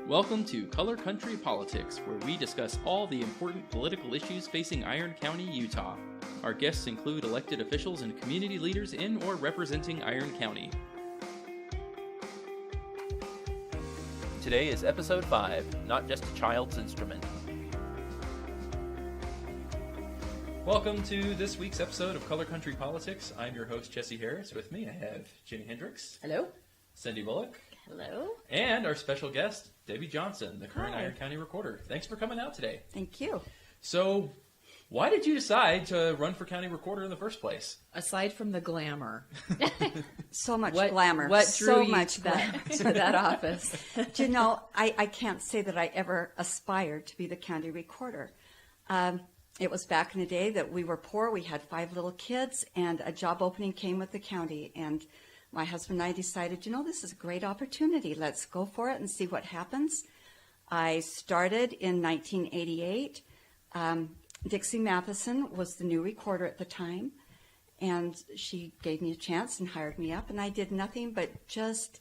Welcome to Color Country Politics, where we discuss all the important political issues facing Iron County, Utah. Our guests include elected officials and community leaders in or representing Iron County. Today is episode 5, Not Just a Child's Instrument. Welcome to this week's episode of Color Country Politics. I'm your host, Jesse Harris. With me, I have Jennie Hendricks. Hello. Cindy Bulloch. Hello. And our special guest, Debbie Johnson, the current Hi. Iron County Recorder. Thanks for coming out today. Thank you. So, why did you decide to run for county recorder in the first place? Aside from the glamour, So much glamour. What drew so you much to glamour. that office? Do you know, I can't say that I ever aspired to be the county recorder. It was back in the day that we were poor. We had 5 little kids, and a job opening came with the county. And my husband and I decided, this is a great opportunity. Let's go for it and see what happens. I started in 1988. Dixie Matheson was the new recorder at the time, and she gave me a chance and hired me up, and I did nothing but just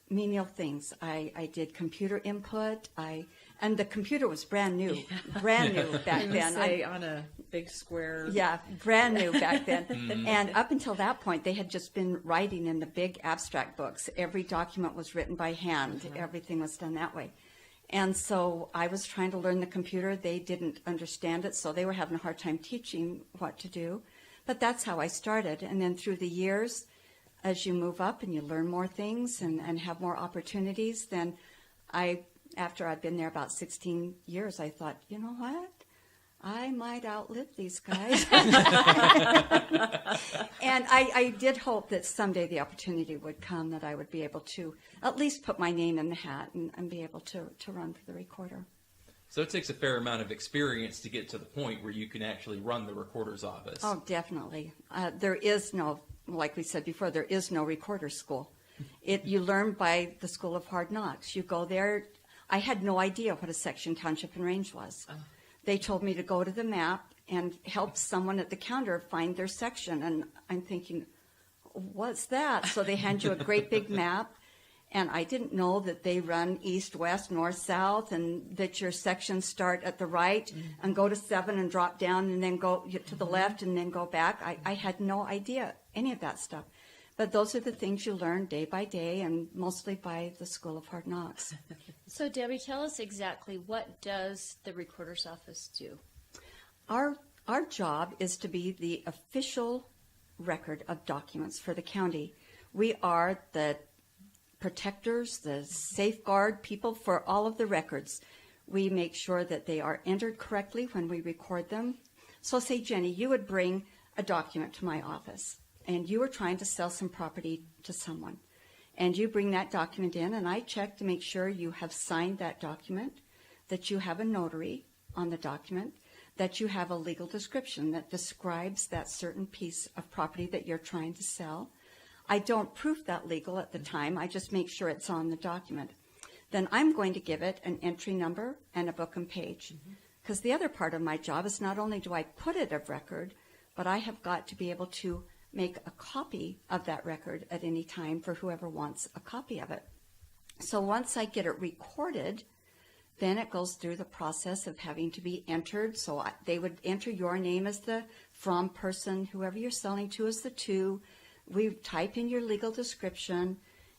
menial things. I did computer input. And the computer was brand new back then. On a big square. Yeah, brand new back then. And up until that point, they had just been writing in the big abstract books. Every document was written by hand. Uh-huh. Everything was done that way. And so I was trying to learn the computer. They didn't understand it, so they were having a hard time teaching what to do. But that's how I started. And then through the years, as you move up and you learn more things and have more opportunities, then after I'd been there about 16 years, I thought, you know what? I might outlive these guys. And I did hope that someday the opportunity would come that I would be able to at least put my name in the hat and be able to run for the recorder. So it takes a fair amount of experience to get to the point where you can actually run the recorder's office. Oh, definitely. There is no, like we said before, there is no recorder school. You learn by the School of Hard Knocks. You go there. I had no idea what a section, township, and range was. They told me to go to the map and help someone at the counter find their section. And I'm thinking, what's that? So they hand you a great big map. And I didn't know that they run east, west, north, south, and that your sections start at the right and go to 7 and drop down and then go to the left and then go back. I had no idea any of that stuff. But those are the things you learn day by day and mostly by the School of Hard Knocks. So, Debbie, tell us exactly what does the recorder's office do? Our job is to be the official record of documents for the county. We are the protectors, the safeguard people for all of the records. We make sure that they are entered correctly when we record them. So say, Jenny, you would bring a document to my office, and you were trying to sell some property to someone. And you bring that document in, and I check to make sure you have signed that document, that you have a notary on the document, that you have a legal description that describes that certain piece of property that you're trying to sell. I don't proof that legal at the time. I just make sure it's on the document. Then I'm going to give it an entry number and a book and page. Because the other part of my job is not only do I put it of record, but I have got to be able to make a copy of that record at any time for whoever wants a copy of it. So once I get it recorded, then it goes through the process of having to be entered. So they would enter your name as the from person, whoever you're selling to as the to. We type in your legal description,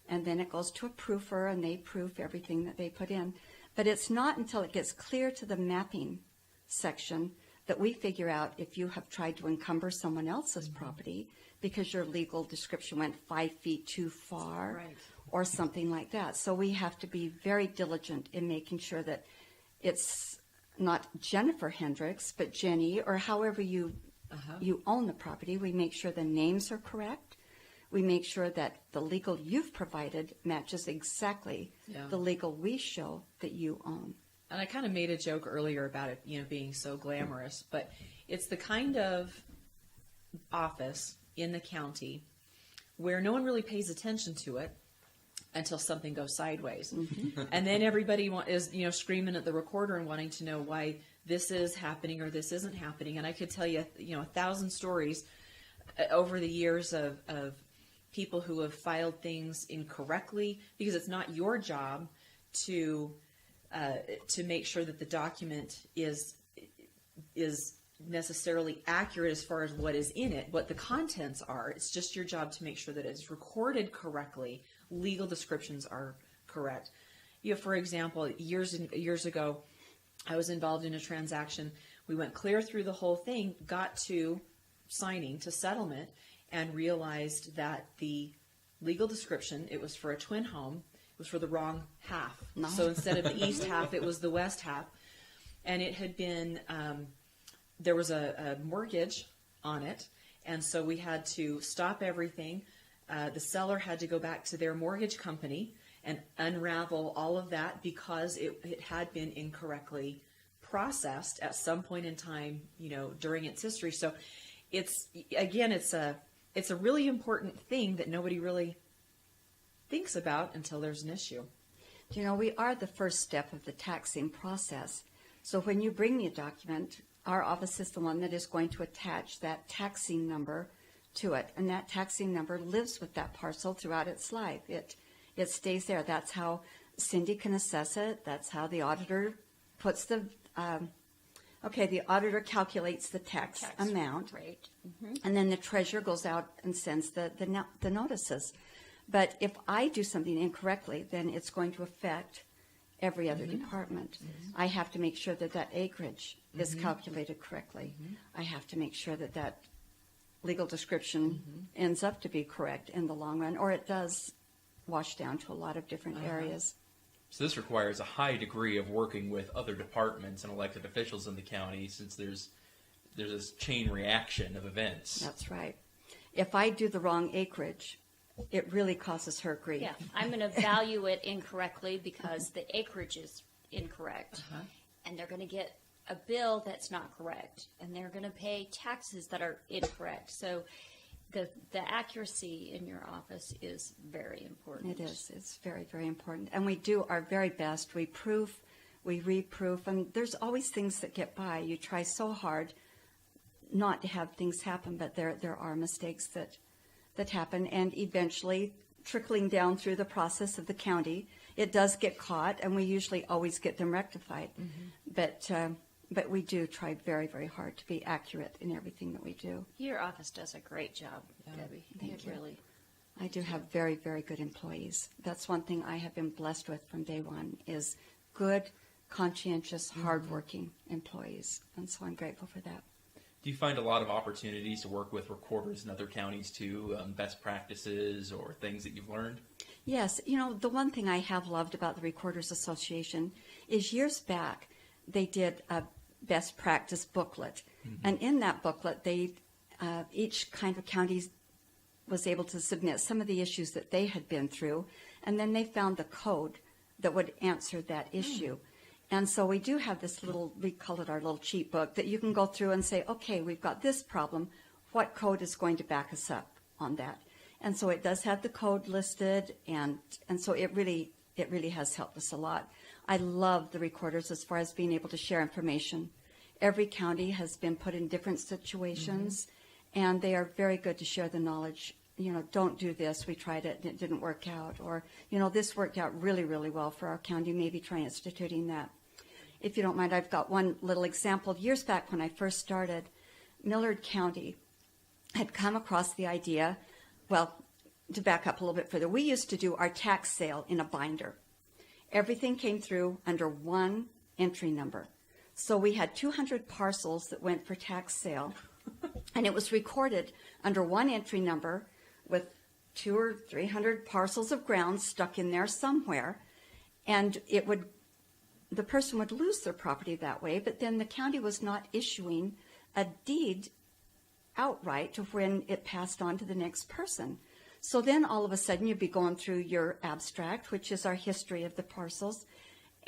and then it goes to a proofer, and they proof everything that they put in. But it's not until it gets clear to the mapping section that we figure out if you have tried to encumber someone else's property because your legal description went 5 feet too far, Right. or something like that. So we have to be very diligent in making sure that it's not Jennifer Hendricks, but Jenny, or however you own the property. We make sure the names are correct. We make sure that the legal you've provided matches exactly the legal we show that you own. And I kind of made a joke earlier about it, being so glamorous, but it's the kind of office in the county where no one really pays attention to it until something goes sideways. And then everybody is screaming at the recorder and wanting to know why this is happening or this isn't happening. And I could tell you, 1,000 stories over the years of people who have filed things incorrectly, because it's not your job to to make sure that the document is necessarily accurate as far as what is in it, what the contents are. It's just your job to make sure that it's recorded correctly, legal descriptions are correct. For example, years ago, I was involved in a transaction. We went clear through the whole thing, got to signing, to settlement, and realized that the legal description, it was for a twin home, was for the wrong half. No. So instead of the east half, it was the west half. And it had been, there was a mortgage on it, and so we had to stop everything. The seller had to go back to their mortgage company and unravel all of that because it had been incorrectly processed at some point in time, during its history. So it's a really important thing that nobody really thinks about until there's an issue. We are the first step of the taxing process. So when you bring me a document, our office is the one that is going to attach that taxing number to it. And that taxing number lives with that parcel throughout its life. It stays there. That's how Cindy can assess it. That's how the auditor puts the auditor calculates the tax amount. Right. And then the treasurer goes out and sends the notices. But if I do something incorrectly, then it's going to affect every other department. I have to make sure that that acreage is calculated correctly. I have to make sure that that legal description ends up to be correct in the long run, or it does wash down to a lot of different areas. So this requires a high degree of working with other departments and elected officials in the county, since there's this chain reaction of events. That's right. If I do the wrong acreage, it really causes her grief. Yeah, I'm going to value it incorrectly because the acreage is incorrect. And they're going to get a bill that's not correct. And they're going to pay taxes that are incorrect. So the accuracy in your office is very important. It is. It's very, very important. And we do our very best. We proof, we reproof, and there's always things that get by. You try so hard not to have things happen, but there are mistakes that happen, and eventually, trickling down through the process of the county, it does get caught, and we usually always get them rectified. But we do try very, very hard to be accurate in everything that we do. Your office does a great job, Debbie. Thank you. Really. I do have very, very good employees. That's one thing I have been blessed with from day one, is good, conscientious, hardworking employees. And so I'm grateful for that. Do you find a lot of opportunities to work with recorders in other counties too, best practices or things that you've learned? Yes. The one thing I have loved about the Recorders Association is years back, they did a best practice booklet. And in that booklet, they each kind of county was able to submit some of the issues that they had been through, and then they found the code that would answer that issue. And so we do have this little, we call it our little cheat book, that you can go through and say, okay, we've got this problem. What code is going to back us up on that? And so it does have the code listed, and so it really has helped us a lot. I love the recorders as far as being able to share information. Every county has been put in different situations, and they are very good to share the knowledge. Don't do this. We tried it and it didn't work out. Or, this worked out really, really well for our county. Maybe try instituting that. If you don't mind, I've got one little example. Years back when I first started, Millard County had come across the idea, well, to back up a little bit further, we used to do our tax sale in a binder. Everything came through under one entry number. So we had 200 parcels that went for tax sale, and it was recorded under one entry number with 200 or 300 parcels of ground stuck in there somewhere, and the person would lose their property that way, but then the county was not issuing a deed outright to when it passed on to the next person. So then all of a sudden you'd be going through your abstract, which is our history of the parcels,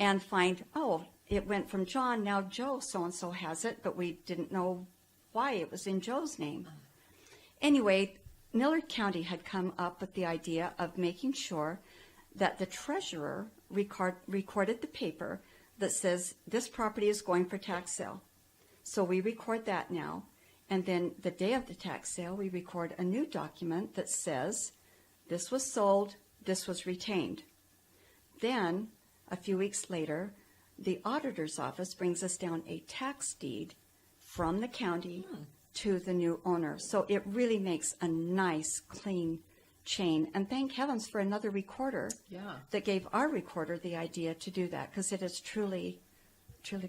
and find, oh, it went from John, now Joe so-and-so has it, but we didn't know why it was in Joe's name. Anyway, Millard County had come up with the idea of making sure that the treasurer recorded the paper that says this property is going for tax sale. So we record that now, and then the day of the tax sale, we record a new document that says this was sold, this was retained. Then, a few weeks later, the auditor's office brings us down a tax deed from the county to the new owner. So it really makes a nice, clean chain. And thank heavens for another recorder that gave our recorder the idea to do that, because it has truly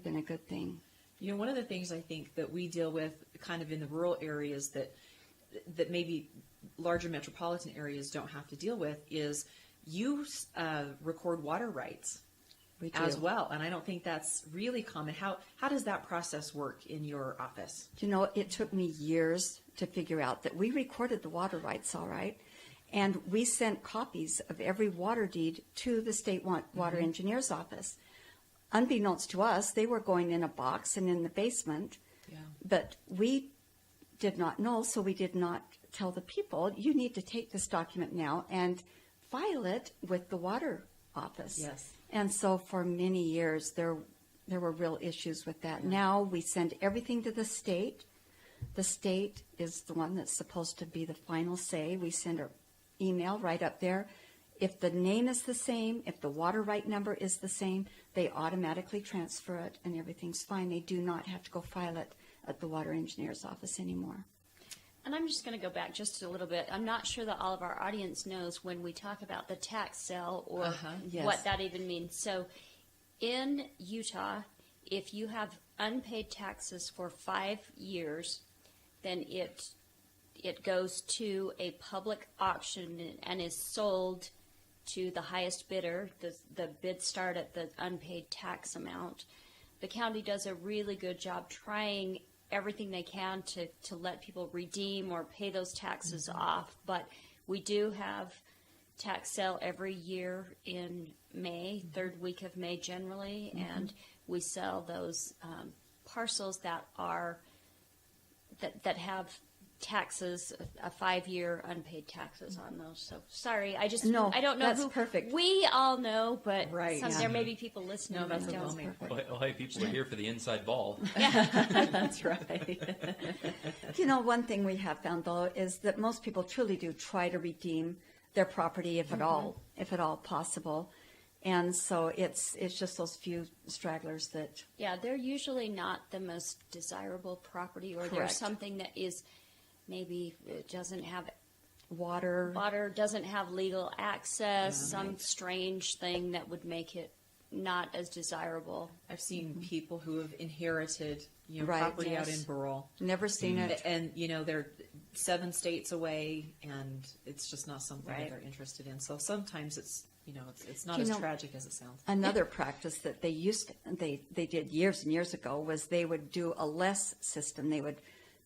been a good thing. You know, one of the things I think that we deal with kind of in the rural areas that maybe larger metropolitan areas don't have to deal with is you record water rights as well. And I don't think that's really common. How does that process work in your office? You know, it took me years to figure out that we recorded the water rights all right. And we sent copies of every water deed to the state water engineer's office. Unbeknownst to us, they were going in a box and in the basement. Yeah. But we did not know, so we did not tell the people, you need to take this document now and file it with the water office. Yes. And so for many years, there were real issues with that. Yeah. Now we send everything to the state. The state is the one that's supposed to be the final say. We send an email right up there. If the name is the same, if the water right number is the same, they automatically transfer it and everything's fine. They do not have to go file it at the water engineer's office anymore. And I'm just going to go back just a little bit. I'm not sure that all of our audience knows when we talk about the tax sale or what that even means. So in Utah, if you have unpaid taxes for 5 years, then it goes to a public auction and is sold to the highest bidder. The bids start at the unpaid tax amount. The county does a really good job trying everything they can to let people redeem or pay those taxes off. But we do have tax sale every year in May, third week of May generally, and we sell those parcels that have taxes, a 5-year unpaid taxes on those. So sorry, I don't know. That's who perfect. We all know, but there may be people listening. No, that's that don't. Well, hey, people are here for the inside ball. That's right. You know, one thing we have found though is that most people truly do try to redeem their property if at all possible. And so it's just those few stragglers that. Yeah, they're usually not the most desirable property, or there's something that is. Maybe it doesn't have water, doesn't have legal access, some strange thing that would make it not as desirable. I've seen people who have inherited property out in Burrell. Never seen it. And, they're 7 states away, and it's just not something that they're interested in. So sometimes it's not as tragic as it sounds. Another practice that they did years and years ago was they would do a less system. They would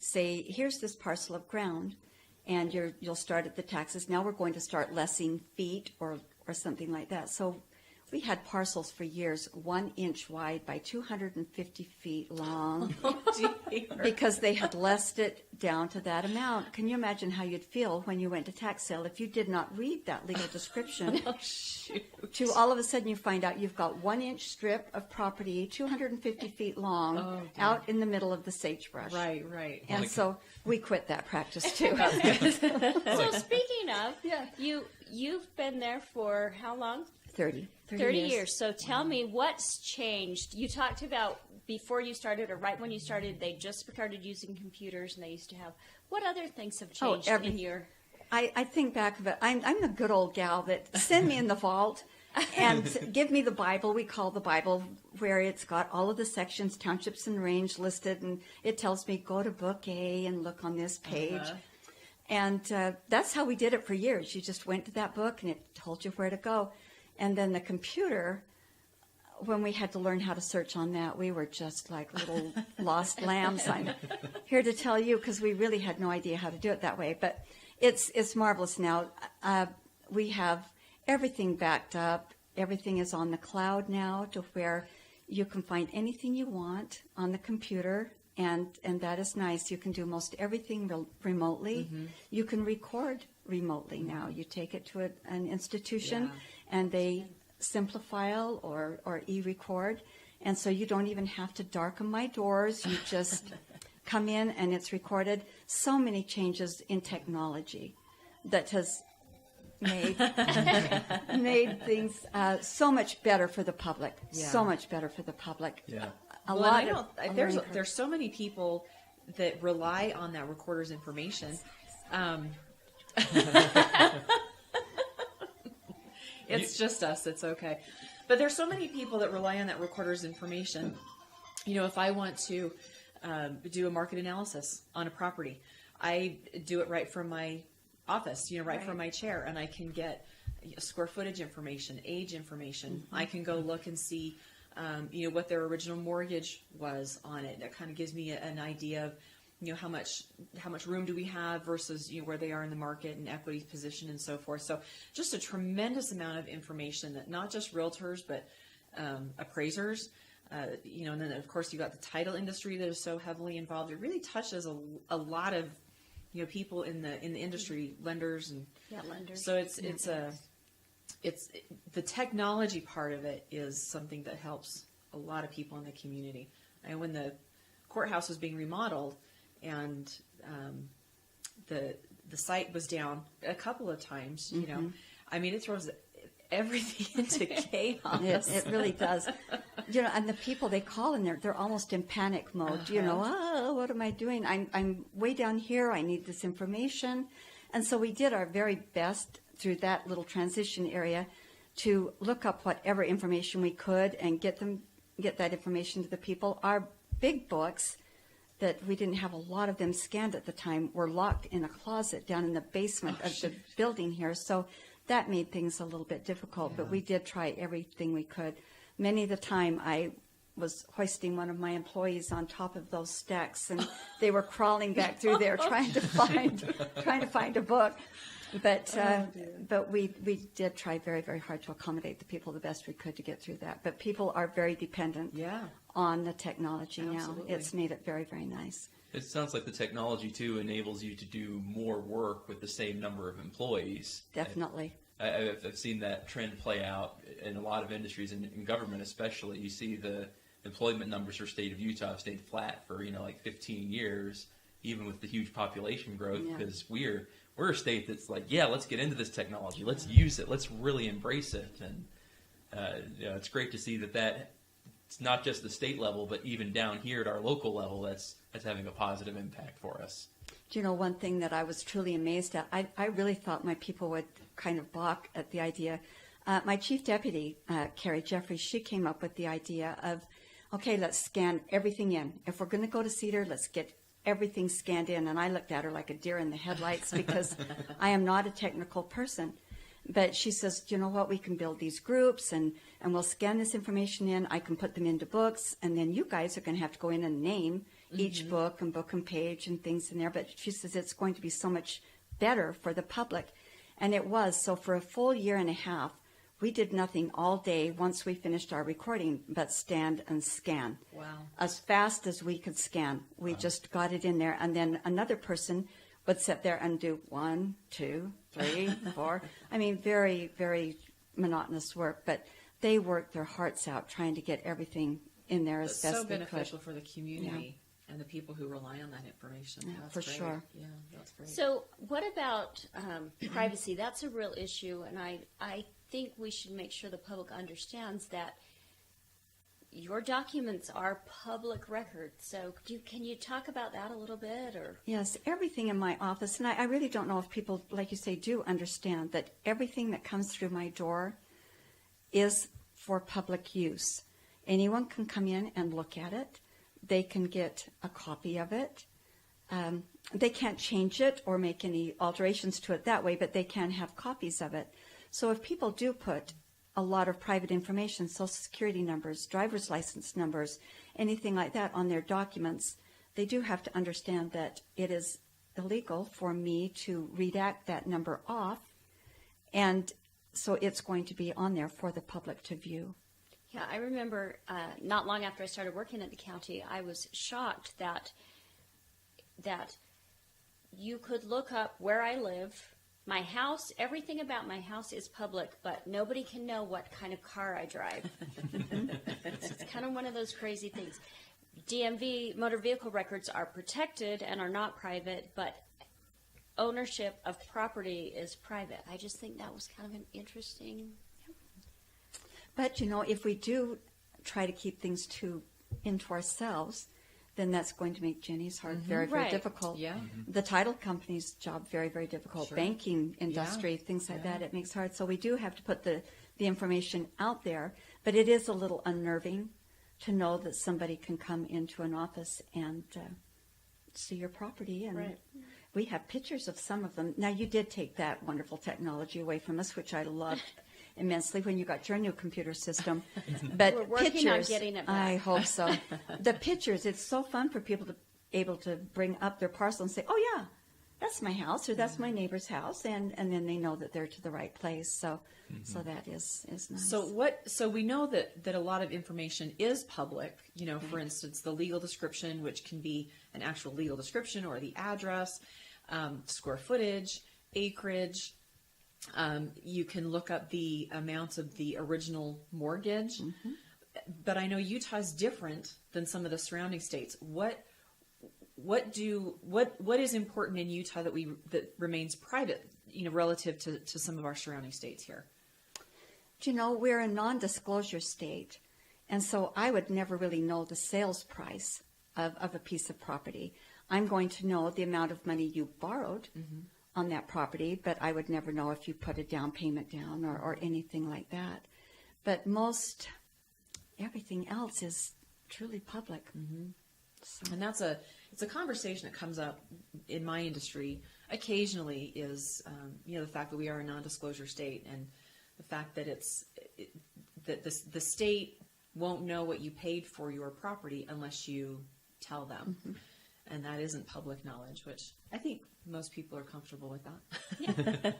say, here's this parcel of ground, and you'll start at the taxes. Now we're going to start lessing feet or something like that. So we had parcels for years, 1 inch wide by 250 feet long, because they had lessed it down to that amount. Can you imagine how you'd feel when you went to tax sale if you did not read that legal description? To all of a sudden you find out you've got 1 inch strip of property, 250 feet long, out in the middle of the sagebrush. Right. And so we quit that practice too. So speaking of, you've been there for how long? 30 years. So tell me, what's changed? You talked about before you started, or right when you started, they just started using computers, and they used to have. What other things have changed in your? I think back of it. I'm the good old gal that send me in the vault and give me the Bible. We call the Bible, where it's got all of the sections, townships and range listed, and it tells me go to book A and look on this page. And that's how we did it for years. You just went to that book, and it told you where to go. And then the computer, when we had to learn how to search on that, we were just like little lost lambs. I'm here to tell you, because we really had no idea how to do it that way. But it's marvelous now. We have everything backed up. Everything is on the cloud now, to where you can find anything you want on the computer. And that is nice. You can do most everything remotely. You can record remotely now. You take it to an institution, and they simplifile or e-record. And so you don't even have to darken my doors. You just come in and it's recorded. So many changes in technology that has made things so much better for the public. Yeah. So much better for the public. Yeah. There's so many people that rely on that recorder's information. It's just us. It's okay. But there's so many people that rely on that recorder's information. You know, if I want to do a market analysis on a property, I do it right from my office, right from my chair, and I can get square footage information, age information. I can go look and see, what their original mortgage was on it. That kind of gives me an idea of, how much room do we have versus where they are in the market and equity position and so forth. So just a tremendous amount of information that not just realtors but appraisers, and then of course you got the title industry that is so heavily involved. It really touches a lot of people in the industry, lenders and lenders. So it's the technology part of it is something that helps a lot of people in the community. And when the courthouse was being remodeled, and the site was down a couple of times, it throws everything into chaos. It really does. And the people they call in there, they're almost in panic mode. What am I doing? I'm way down here. I need this information. And so we did our very best through that little transition area to look up whatever information we could and get that information to the people. Our big books that we didn't have a lot of them scanned at the time were locked in a closet down in the basement of the building here. So that made things a little bit difficult, but we did try everything we could. Many of the time I was hoisting one of my employees on top of those stacks, and they were crawling back through there trying to find a book. But we did try very, very hard to accommodate the people the best we could to get through that. But people are very dependent on the technology now. It's made it very, very nice. It sounds like the technology, too, enables you to do more work with the same number of employees. Definitely. I've seen that trend play out in a lot of industries, and in government especially. You see the employment numbers for state of Utah have stayed flat for 15 years, even with the huge population growth, because we're a state that's like, let's get into this technology, let's use it, let's really embrace it, and it's great to see that it's not just the state level, but even down here at our local level, that's having a positive impact for us. Do you know one thing that I was truly amazed at? I really thought my people would kind of balk at the idea. My chief deputy, Carrie Jeffries, she came up with the idea of, okay, let's scan everything in. If we're going to go to Cedar, let's get everything scanned in. And I looked at her like a deer in the headlights because I am not a technical person. But she says, you know what, we can build these groups and we'll scan this information in. I can put them into books, and then you guys are going to have to go in and name each book and page and things in there. But she says it's going to be so much better for the public. And it was. So for a full year and a half, we did nothing all day once we finished our recording but stand and scan. Wow. As fast as we could scan. We just got it in there. And then another person would sit there and do 1, 2, 3, 4. I mean, very, very monotonous work. But they worked their hearts out trying to get everything in there as best they could. So beneficial for the community and the people who rely on that information. Yeah, that's for great. sure. Yeah, that's great. So what about privacy? That's a real issue, and I think we should make sure the public understands that your documents are public records. So can you talk about that a little bit? Or Yes, everything in my office, and I really don't know if people, like you say, do understand that everything that comes through my door is for public use. Anyone can come in and look at it. They can get a copy of it. They can't change it or make any alterations to it that way, but they can have copies of it. So if people do put a lot of private information, Social Security numbers, driver's license numbers, anything like that on their documents, they do have to understand that it is illegal for me to redact that number off, and so it's going to be on there for the public to view. yeah, I remember not long after I started working at the county, I was shocked that you could look up where I live. My house, everything about my house is public, but nobody can know what kind of car I drive. It's kind of one of those crazy things. DMV motor vehicle records are protected and are not private, but ownership of property is private. I just think that was kind of an interesting. But, if we do try to keep things too into ourselves, then that's going to make Jenny's heart very, very Right. difficult. Yeah. The title company's job very, very difficult. Sure. Banking industry, things like Yeah. that, it makes hard. So we do have to put the information out there, but it is a little unnerving to know that somebody can come into an office and see your property. And Right. we have pictures of some of them. Now, you did take that wonderful technology away from us, which I loved immensely when you got your new computer system. But We're working on pictures, getting it back. I hope so. The pictures, it's so fun for people to able to bring up their parcel and say, oh yeah, that's my house or that's my neighbor's house, and then they know that they're to the right place. So so that is nice. So we know that a lot of information is public, for instance, the legal description, which can be an actual legal description, or the address, square footage, acreage. You can look up the amounts of the original mortgage. But I know Utah's different than some of the surrounding states. What is important in Utah that remains private, relative to some of our surrounding states here? We're a non-disclosure state, and so I would never really know the sales price of a piece of property. I'm going to know the amount of money you borrowed on that property, but I would never know if you put a down payment down or anything like that. But everything else is truly public. So, And it's a conversation that comes up in my industry occasionally, is the fact that we are a non-disclosure state, and the fact that that the state won't know what you paid for your property unless you tell them, and that isn't public knowledge, which I think most people are comfortable with that.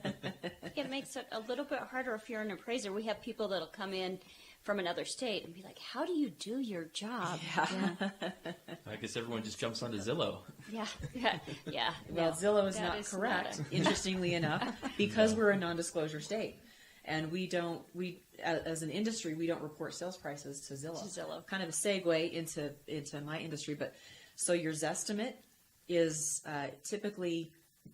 It makes it a little bit harder if you're an appraiser. We have people that'll come in from another state and be like, how do you do your job? I guess everyone just jumps onto Zillow. Yeah. Well, No, Zillow is that not is correct, not interestingly enough, because we're a non-disclosure state. And as an industry, we don't report sales prices to Zillow. To Zillow. Kind of a segue into my industry. But so your Zestimate is typically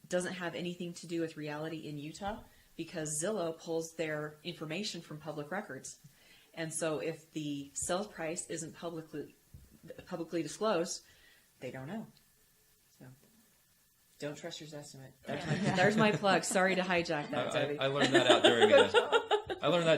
doesn't have anything to do with reality in Utah, because Zillow pulls their information from public records. And so if the sales price isn't publicly disclosed, they don't know. So don't trust your Zestimate. There's my plug. Sorry to hijack that, Debbie. I learned that out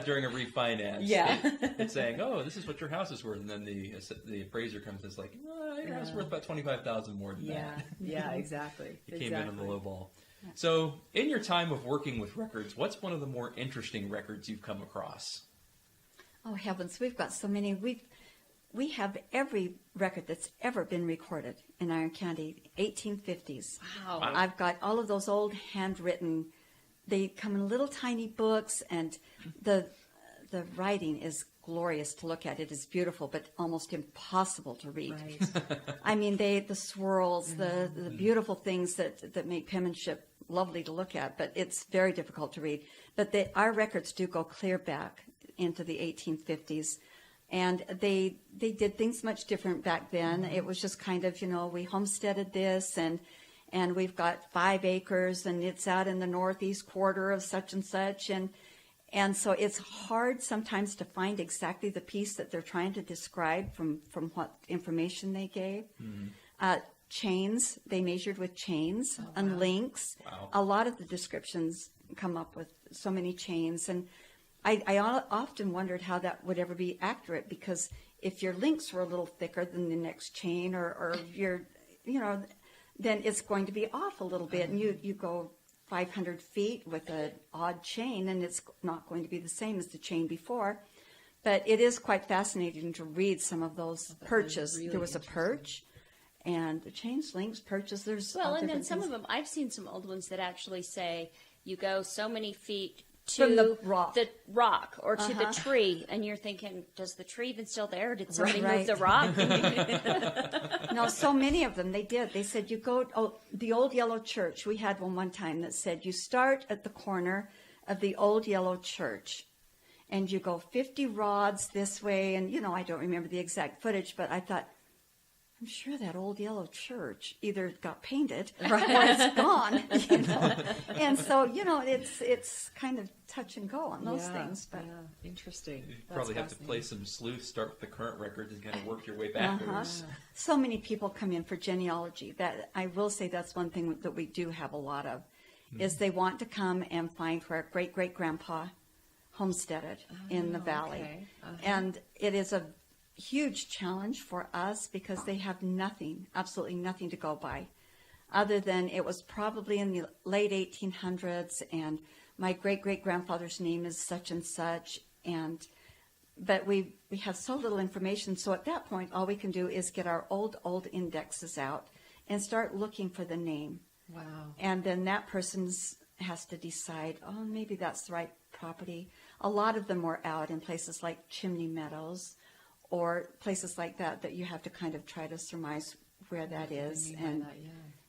during a refinance. Yeah. It's saying, oh, this is what your house is worth, and then the appraiser comes and is like, well, your house is worth about $25,000 more than that. Yeah, exactly. It came in on the low ball. So, in your time of working with records, what's one of the more interesting records you've come across? oh heavens, we've got so many. We have every record that's ever been recorded in Iron County, 1850s. Wow. I've got all of those old handwritten. They come in little tiny books, and the writing is glorious to look at. It is beautiful, but almost impossible to read. Right. I mean, the swirls, the beautiful things that make penmanship lovely to look at, but it's very difficult to read. But our records do go clear back into the 1850s. And they did things much different back then. It was just kind of, we homesteaded this, and we've got 5 acres, and it's out in the northeast quarter of such and such. And so it's hard sometimes to find exactly the piece that they're trying to describe from what information they gave. Chains, they measured with chains and links. Wow. A lot of the descriptions come up with so many chains. And I often wondered how that would ever be accurate, because if your links were a little thicker than the next chain, or your, then it's going to be off a little bit. And you go 500 feet with an odd chain, and it's not going to be the same as the chain before. But it is quite fascinating to read some of those perches. really There was a interesting. perch, and the chains, links, perches. There's all Well, and then different some things. of them, I've seen some old ones that actually say you go so many feet From to the rock. or to the tree, and you're thinking, does the tree even still there? Did somebody Right. move the rock? No, so many of them, they did. They said, the old yellow church. We had one time that said, you start at the corner of the old yellow church, and you go 50 rods this way. And, I don't remember the exact footage, but I thought, I'm sure that old yellow church either got painted or it's gone. You know? And so, you know, it's kind of touch and go on those things. But interesting. You That's probably have to play fascinating. some sleuth, start with the current records, and kind of work your way backwards. so many people come in for genealogy. That I will say that's one thing that we do have a lot of, is they want to come and find where great-great-grandpa homesteaded in the valley. Okay. And it is a huge challenge for us because they have nothing, absolutely nothing to go by, other than it was probably in the late 1800s, and my great-great-grandfather's name is such and such, but we have so little information. So at that point, all we can do is get our old indexes out and start looking for the name. Wow. And then that person has to decide, oh, maybe that's the right property. A lot of them were out in places like Chimney Meadows or places like that you have to kind of try to surmise where that is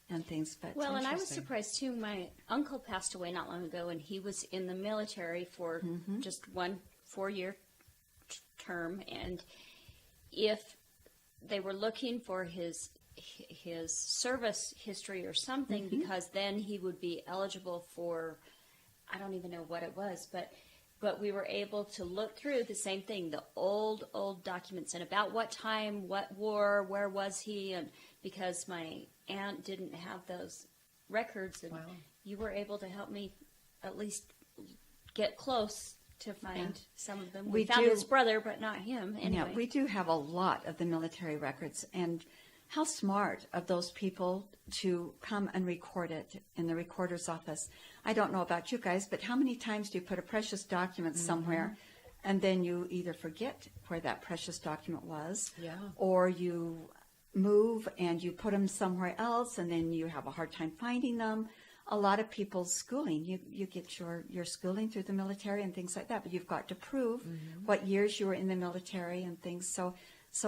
and things. But Well, and I was Interesting. surprised too. My uncle passed away not long ago, and he was in the military for just 1 4-year term. And if they were looking for his service history or something, because then he would be eligible for, I don't even know what it was, but we were able to look through the same thing, the old documents, and about what time, what war, where was he, and because my aunt didn't have those records, and Wow. you were able to help me at least get close to find some of them. We found do- his brother, but not him. Anyway. Yeah, we do have a lot of the military records, and how smart of those people to come and record it in the recorder's office. I don't know about you guys, but how many times do you put a precious document somewhere and then you either forget where that precious document was, or you move and you put them somewhere else and then you have a hard time finding them. A lot of people's schooling, you get your schooling through the military and things like that, but you've got to prove what years you were in the military and things. So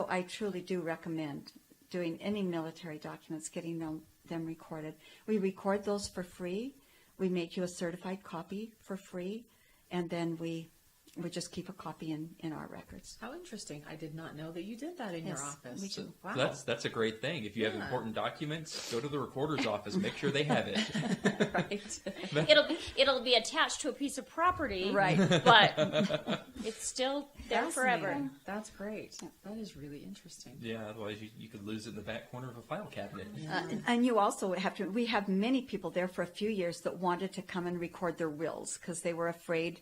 I truly do recommend doing any military documents, getting them recorded. We record those for free. We make you a certified copy for free, and then we just keep a copy in our records. How interesting. I did not know that you did that in your Yes, office. we do. Wow. That's a great thing. If you have Yeah. important documents, go to the recorder's office. Make sure they have it. Right. It'll be attached to a piece of property, Right. But it's still there forever. Fascinating. That's great. That is really interesting. Yeah, otherwise you could lose it in the back corner of a file cabinet. And you also have to, we have many people there for a few years that wanted to come and record their wills because they were afraid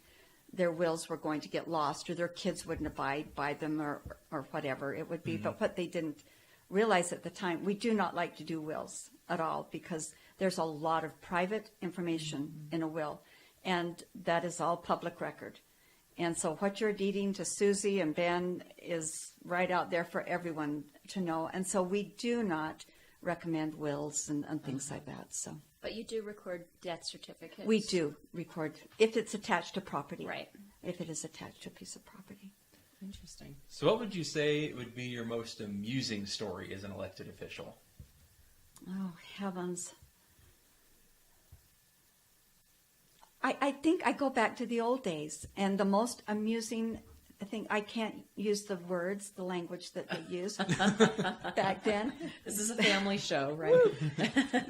their wills were going to get lost or their kids wouldn't abide by them or whatever it would be. But what they didn't realize at the time, we do not like to do wills at all because there's a lot of private information in a will, and that is all public record. And so what you're deeding to Susie and Ben is right out there for everyone to know. And so we do not recommend wills and things like that. So But you do record death certificates. we do record if it's attached to property. Right. If it is attached to a piece of property. Interesting. So what would you say would be your most amusing story as an elected official? Oh, heavens. I think I go back to the old days, and the most amusing thing, I can't use the words, the language that they used back then. This is a family show, right?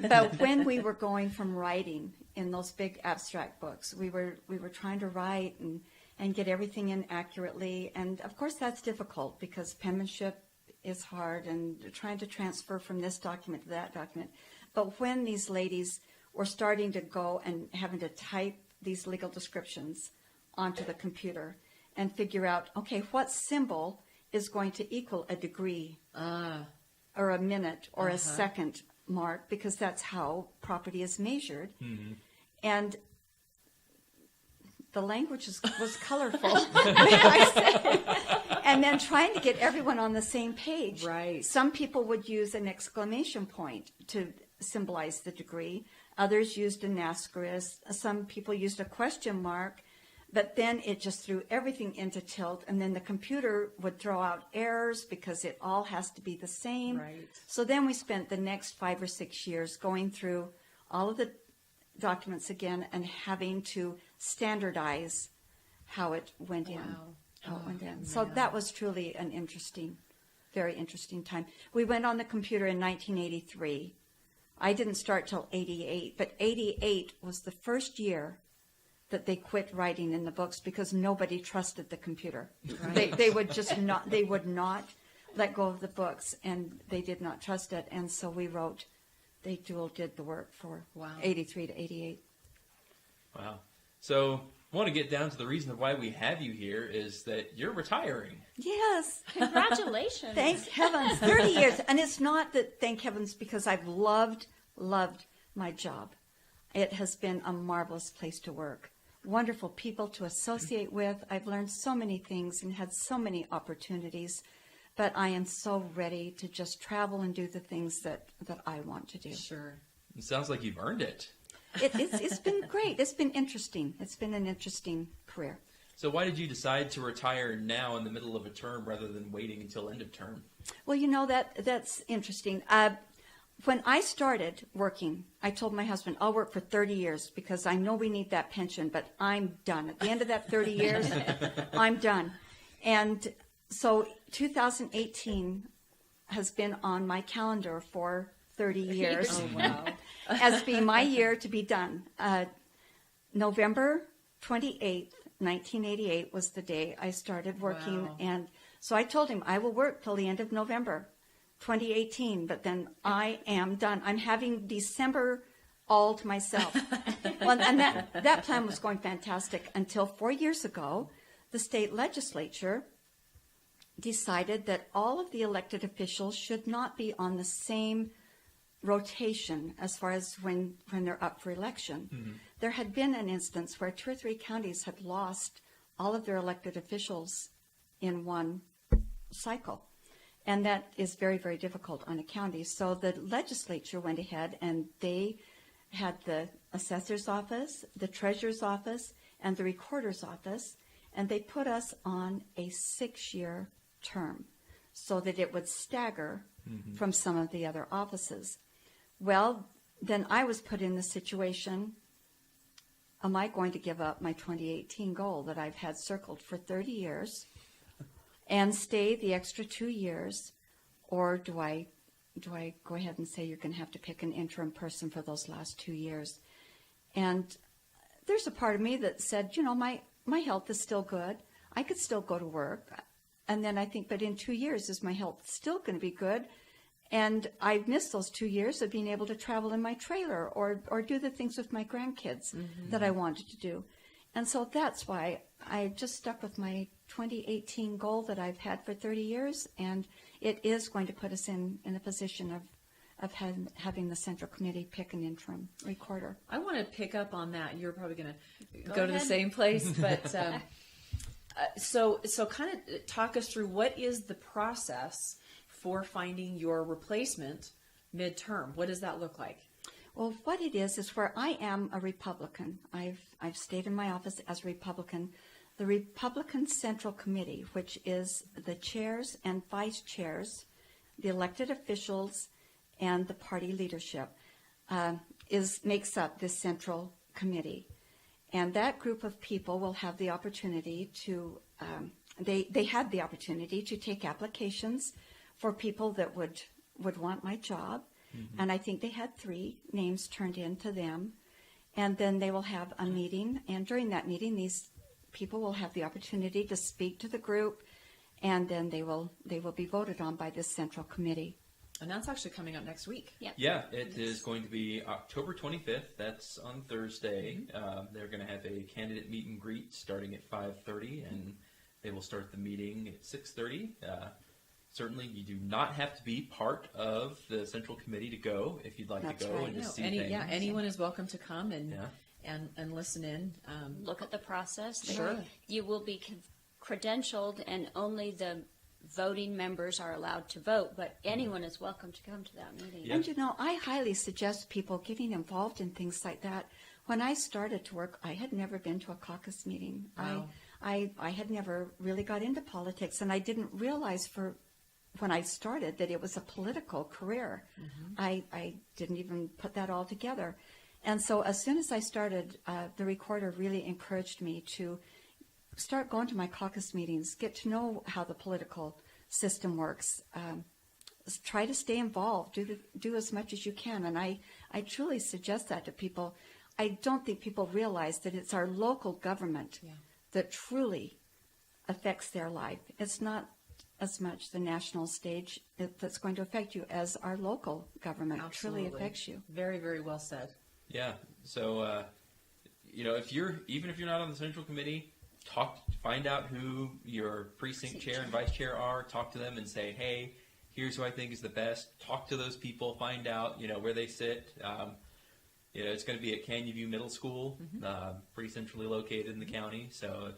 But when we were going from writing in those big abstract books, we were trying to write and get everything in accurately. And of course that's difficult because penmanship is hard and trying to transfer from this document to that document. But when these ladies were starting to go and having to type these legal descriptions onto the computer and figure out, okay, what symbol is going to equal a degree or a minute or a second mark, because that's how property is measured. And the language was colorful, may I say. And then trying to get everyone on the same page. Right. Some people would use an exclamation point to symbolize the degree. Others used an asterisk. Some people used a question mark. But then it just threw everything into tilt, and then the computer would throw out errors because it all has to be the same. Right. So then we spent the next 5 or 6 years going through all of the documents again and having to standardize how it went in. Wow. How it went in. Oh, So man. that was truly an interesting very interesting time. We went on the computer in 1983. I didn't start till 88, but 88 was the first year that they quit writing in the books because nobody trusted the computer. Right. They would just not, they would not let go of the books, and they did not trust it. And so we wrote, they dual did the work for Wow. 83 to 88. Wow. So I want to get down to the reason of why we have you here is that you're retiring. Yes. Congratulations. Thank heavens. 30 years. And it's not that thank heavens because I've loved my job. It has been a marvelous place to work. Wonderful people to associate with. I've learned so many things and had so many opportunities. But I am so ready to just travel and do the things that I want to do. Sure. It sounds like you've earned it. It's been great. It's been interesting. It's been an interesting career. So why did you decide to retire now in the middle of a term rather than waiting until end of term? Well, that's interesting. When I started working, I told my husband, I'll work for 30 years because I know we need that pension, but I'm done. At the end of that 30 years, I'm done. And so 2018 has been on my calendar for 30 years. Oh, wow. As being my year to be done. November 28th, 1988 was the day I started working. Wow. And so I told him I will work till the end of November 2018, but then I am done. I'm having December all to myself. Well, and that plan was going fantastic until 4 years ago, the state legislature decided that all of the elected officials should not be on the same rotation as far as when they're up for election. Mm-hmm. There had been an instance where 2 or 3 counties had lost all of their elected officials in one cycle. And that is very, very difficult on a county. So the legislature went ahead and they had the assessor's office, the treasurer's office, and the recorder's office, and they put us on a 6-year term so that it would stagger from some of the other offices. Well, then I was put in the situation, am I going to give up my 2018 goal that I've had circled for 30 years and stay the extra 2 years, or do I go ahead and say you're going to have to pick an interim person for those last 2 years? And there's a part of me that said, my health is still good. I could still go to work. And then I think, but in 2 years, is my health still going to be good? And I've missed those 2 years of being able to travel in my trailer or do the things with my grandkids that I wanted to do. And so that's why I just stuck with my 2018 goal that I've had for 30 years. And it is going to put us in a position of having the Central Committee pick an interim recorder. I want to pick up on that. You're probably going to go to the same place, but so kind of talk us through what is the process for finding your replacement midterm. What does that look like? Well, what it is where I am a Republican. I've stayed in my office as a Republican. The Republican Central Committee, which is the chairs and vice chairs, the elected officials, and the party leadership, makes up this Central Committee. And that group of people will have the opportunity to, they had the opportunity to take applications for people that would want my job. Mm-hmm. And I think they had 3 names turned in to them. And then they will have a meeting. And during that meeting, these people will have the opportunity to speak to the group. And then they will be voted on by this Central Committee. And that's actually coming up next week. Yep. Yeah, it is going to be October 25th. That's on Thursday. They're going to have a candidate meet and greet starting at 5:30, and they will start the meeting at 6:30. Certainly, you do not have to be part of the Central Committee to go if you'd like That's to go right. and just see things. things. Yeah, anyone is welcome to come and listen in. Look at the process. Sure. You will be credentialed, and only the voting members are allowed to vote, but anyone is welcome to come to that meeting. Yeah. And I highly suggest people getting involved in things like that. When I started to work, I had never been to a caucus meeting. Wow. I had never really got into politics, and I didn't realize when I started that it was a political career. I didn't even put that all together. And so as soon as I started, the recorder really encouraged me to start going to my caucus meetings, get to know how the political system works. Try to stay involved. Do as much as you can. And I truly suggest that to people. I don't think people realize that it's our local government that truly affects their life. It's not as much the national stage that's going to affect you as our local government truly affects you. Very, very well said. Yeah. So, even if you're not on the central committee, find out who your precinct chair and vice chair are. Talk to them and say, hey, here's who I think is the best. Talk to those people. Find out, where they sit. It's going to be at Canyon View Middle School, pretty centrally located in the county. So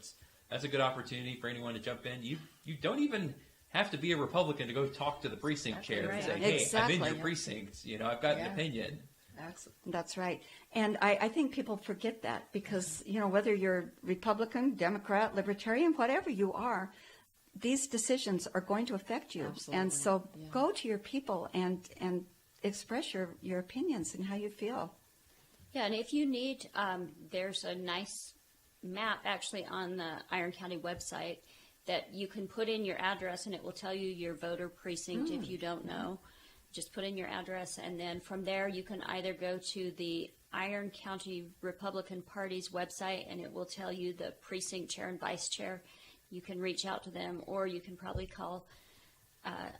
that's a good opportunity for anyone to jump in. You don't even have to be a Republican to go talk to the precinct chair and say, hey, I'm in your precinct. I've got an opinion. Excellent. That's right. And I think people forget that because, whether you're Republican, Democrat, Libertarian, whatever you are, these decisions are going to affect you. Absolutely. And so go to your people and express your opinions and how you feel. Yeah, and if you need, there's a nice map actually on the Iron County website that you can put in your address and it will tell you your voter precinct if you don't know. Just put in your address, and then from there you can either go to the Iron County Republican Party's website and it will tell you the precinct chair and vice chair. You can reach out to them, or you can probably call,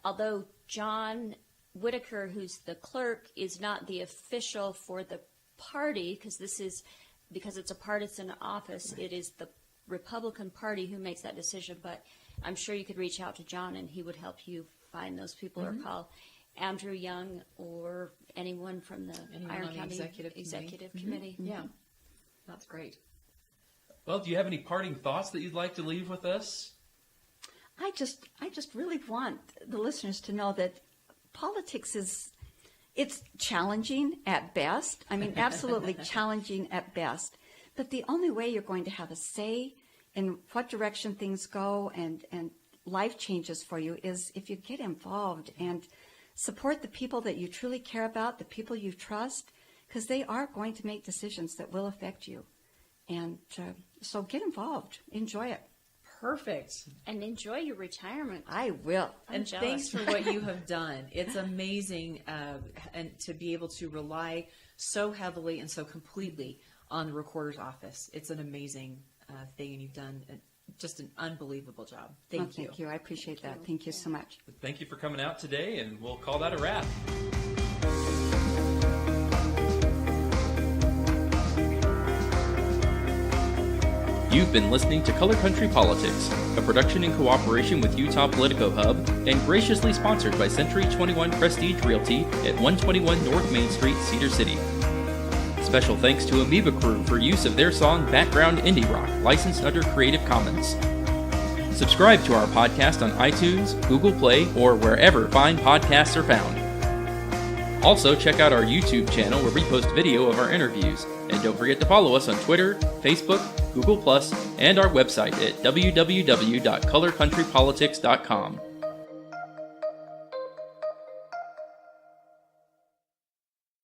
although John Whitaker, who's the clerk, is not the official for the party, because it's a partisan office, it is the Republican Party who makes that decision, but I'm sure you could reach out to John and he would help you find those people, or call Andrew Young or anyone from the Iron County Executive Committee. Yeah, that's great. Well, do you have any parting thoughts that you'd like to leave with us? I just really want the listeners to know that politics it's challenging at best. I mean, absolutely challenging at best. But the only way you're going to have a say in what direction things go and life changes for you is if you get involved and support the people that you truly care about, the people you trust, because they are going to make decisions that will affect you. And so get involved. Enjoy it. Perfect. And enjoy your retirement. I will. And thanks for what you have done. It's amazing and to be able to rely so heavily and so completely on the recorder's office. It's an amazing thing, and you've done just an unbelievable job. Thank you. Thank you. I appreciate that. Thank you so much. Thank you for coming out today, and we'll call that a wrap. You've been listening to Color Country Politics, a production in cooperation with Utah Politico Hub and graciously sponsored by Century 21 Prestige Realty at 121 North Main Street, Cedar City. Special thanks to Amoeba Crew for use of their song Background Indie Rock, licensed under Creative Commons. Subscribe to our podcast on iTunes, Google Play, or wherever fine podcasts are found. Also, check out our YouTube channel where we post video of our interviews. And don't forget to follow us on Twitter, Facebook, Google+, and our website at www.colorcountrypolitics.com.